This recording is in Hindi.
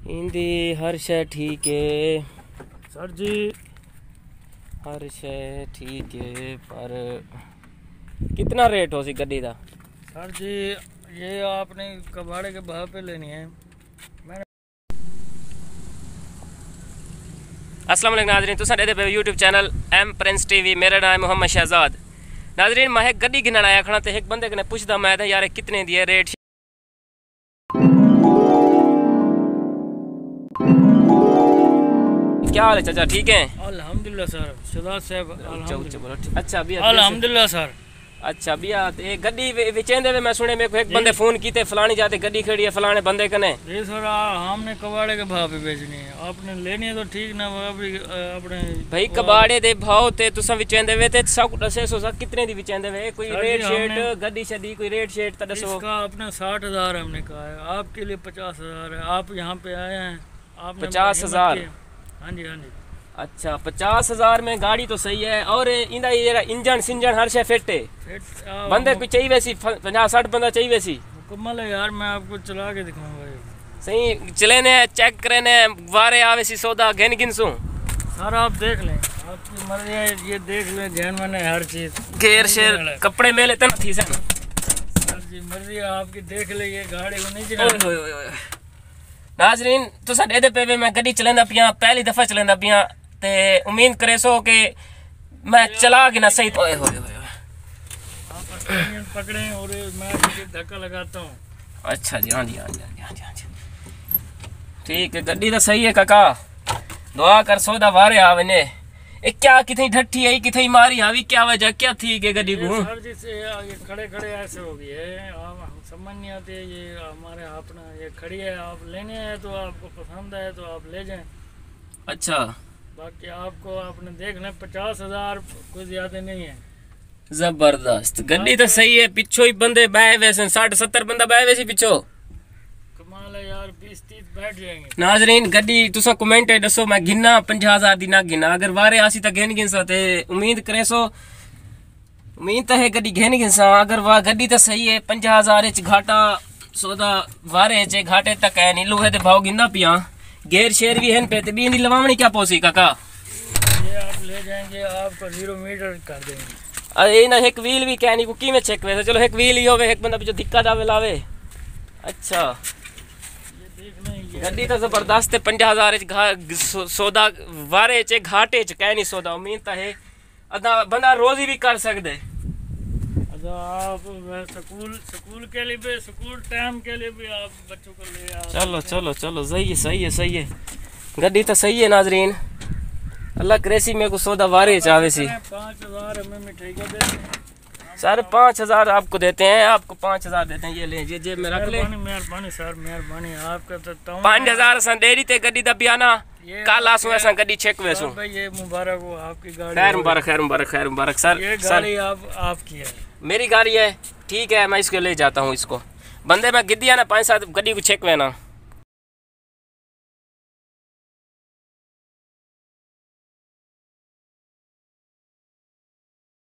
इंदी हर शय ठीक है सर जी, हर शय ठीक है, पर कितना रेट हो सी गड्डी दा? सर जी ये आपने कबाड़े के भाव पे लेनी है। अस्सलाम वालेकुम नाज़रीन, तुसां ॾेदे पे YouTube channel M Prince TV. मेरा नाम है मोहम्मद शहजाद। नाज़रीन मैं एक गड्डी गिनण आया खड़ा तो एक बंदे कने पुछदा मैं था यार कितने दी है रेट। क्या हाल है चाचा, ठीक है? अल्हम्दुलिल्लाह सर, शहजाद साहब अल्हम्दुलिल्लाह। अच्छा भैया, अल्हम्दुलिल्लाह सर। अच्छा भैया, ये गड्डी विचेंदे में मैं सुने मेरे को एक बंदे फोन कीते फलानी जाते गड्डी खड़ी है फलाने बंदे कने। जी सर, हमने कबाड़े के भाव पे बेचनी है, आपने लेनी है तो ठीक ना अपने भाई कबाड़े दे भाव ते तुसा विचेंदे वे ते सब दसे सो कितने दी विचेंदे वे? कोई रेट शेट गड्डी शड्डी कोई रेट शेट त दसो। इसका अपने 60,000 हमने कहा है, आपके लिए 50,000 है। आप यहाँ पे आए हैं, आपने 50,000? हाँ जी हाँ जी। अच्छा 50,000 में गाड़ी तो सही है, और इंदा ये इंजन सिंजन हर शे फिट है। बंदे कोई चाहिए वैसी 50-60 बंदा चाहिए वैसी मुकम्मल है यार, मैं आपको चला के दिखाऊंगा। सही चले ने चेक करे ने वारे आवे सी सौदा गिन गिन सू। सर आप देख लें, आपकी मर्जी है, ये देख लें, ध्यान में है हर चीज। घेर शेर कपड़े मेले तना थी सर जी, मर्जी है आपकी, देख ले। ये गाड़ी को नहीं चला। नाज़रीन तुसा दे पे वे मैं गड्डी चलेंदा पिया, पहली दफा चलेंदा पिया ते उम्मीद करे सो कि मैं चला के ना सही। ओए होए होए आप पकड़े और मैं धक्का लगाता हूँ। अच्छा जी, हाँ जी हाँ जी हाँ जी हाँ जी हाँ जी, ठीक है। गड्डी तो सही है काका, दुआ कर सौदा वारे आवे ने। एक क्या कितनी ढट्ठी आई कितनी मारी आवी, क्या वजह क्या थी के गड्डी को? सर जी से ये खड़े खड़े ऐसे हो गई है, आप समझ नहीं आते। ये हमारे अपना ये खड़ी है, आप लेने हैं तो आपको पसंद है तो आप ले जाएं। अच्छा बाकी आपको आपने देख लें, 50,000 कोई ज्यादा नहीं है। जबरदस्त गड्डी तो सही है। पिछो ही बंदे बाए वैसे 60-70 बंदा बाए वैसे पिछो कमाल है यार, 20-30 बैठ जाएंगे। नाज़रीन गड्डी तुसा कमेंट है दसो, मैं गिना 50,000 दी ना गिना, अगर वारे आसी तो गिन गिन ते उम्मीद करे सो। उम्मीद तो है गड्डी गिन गिन अगर वाह गड्डी तो सही है। 50,000 घाटा सौदा वारे च घाटे तक है नहीं। लोहे दे भाव गिनना पिया, गेर शेर भी है पे ते भी नहीं लवावनी क्या पोसी काका? ये आप ले जाएंगे, आपको 0 मीटर कर देंगे। अरे ना एक व्हील भी कहनी को की में चेक वैसे, चलो एक व्हील ही होवे, एक बंदा पिछो धिक्का जावे लावे। अच्छा गड्डी तो जबरदस्त है। 50,000 सौदा वारे च घाटे च कह नहीं सौदा। उम्मीद तो है अदा बंदा रोजी भी कर सकते। आप स्कूल के लिए भी, स्कूल टाइम के लिए भी आप बच्चों को ले आ। चलो चलो चलो सही है सही है सही है, गड्डी तो सही है। नाज़रीन अल्लाह करेसी मेरे को सौदा वारे चावे सी। 5,000 हमें मिठाई का देते हैं सर, 5,000 आपको देते हैं, आपको 5,000 देते हैं। ये ले ये जेब में रख ले। मेहरबानी सर, मेहरबानी आपका। तो 5,000 असा डेरी ते गड्डी दा बियाना कल आसू ऐसा गड्डी चेक वेसू। भाई ये मुबारक हो आपकी गाड़ी। खैर मुबारक खैर मुबारक खैर मुबारक सर। ये गाड़ी आपकी है? मेरी गाड़ी है, ठीक है, मैं इसको ले जाता हूँ। इसको बंदे मैं गिद्दिया ना 5-7 गड्डी को चेक वेना।